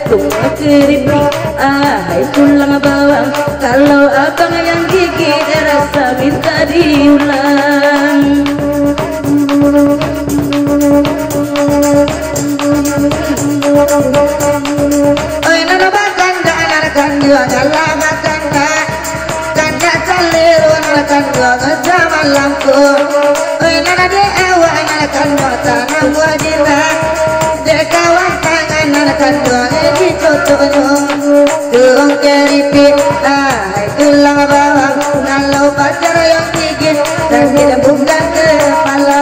tulang keripik, hai tulang bawang. Kalau abang yang gigit rasa minta diulang. Oi nana makan dah nanakan juga galah makan dah. Kanda saliru nanakan juga zaman lampu. Oi nana dia awak nanakan mata nambah dina. Dia kawan tangan nanakan juga di cocoknya. Tuang keripik, hai tulang bawang. Kalau pacar yang gigit sakit bukan kepala.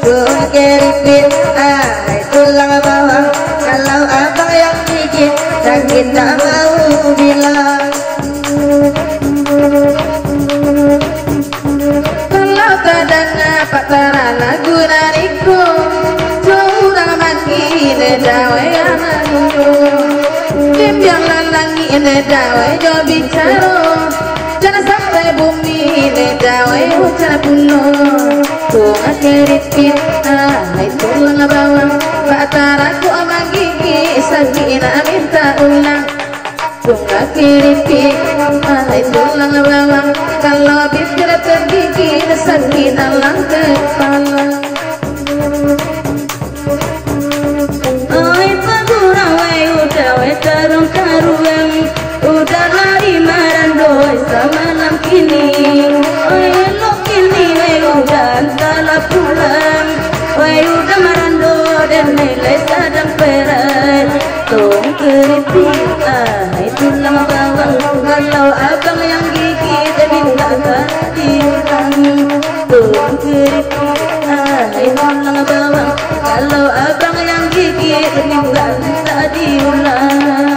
Tuang keripik, hai tulang bawang. Kalau abang yang gigit sakit tak mau bilang. Kalau kadang apa tara lagu nariku curang makin dawe anakku. Bimbang langi dawe jo bicara. Jangan sampai bumi dawe ucap penuh. Tuang keripik, hai tulang bawang. Bataraku sama gigi sakit minta ulang. Tulang keripik, hai tulang bawang. Kalau bibir tergigit sakit dalam kepala. Oi pagurang wai udah wai tarung karuang. Udah lari marandoi semalam kini. Oi elok kini wai udah antara pulang. Wai udah marando dan nilai sadang perai. Tuang keripik, hai tulang bawang. Kalau abang yang gigit minta diulang. Tuang keripik, hai tulang bawang. Kalau abang yang gigit minta diulang.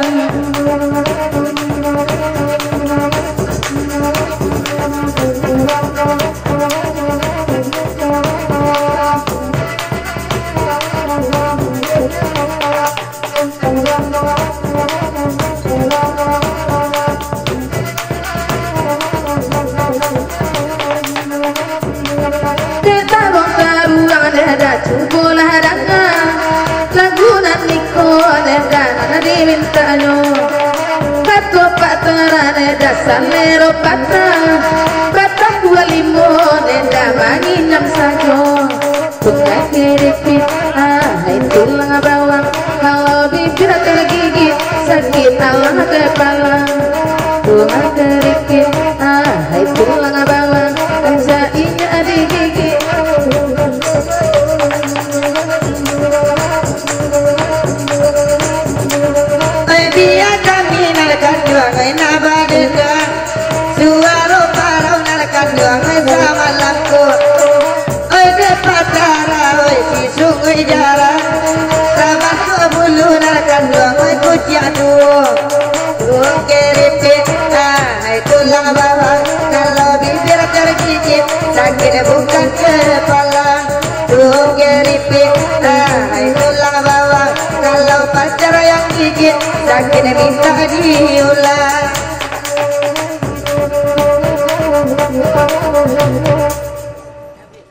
Mintanya Pato patarane dasanero pata Pata dua limon enda manginam sajo. Tulang keripik, hai tulang bawang. Kalau bibir tergigit sakit dalam kepala. Tulang keripik, hai tulang bawang. Jadinya digigit. Dia kami nalakan juangai nabadega. Suara parau nalakan juangai sama lampu. Oi depat darah, oi si sungai jalan. Sama tua bulu nalakan juangai kuciak dua. Tuang keripik, hai tulang bawang. Kalau bibir tergigit sakit bukan kepala. Tuang keripik, hai tulang bawang. Kalau pacar yang gigit sakit minta diulang.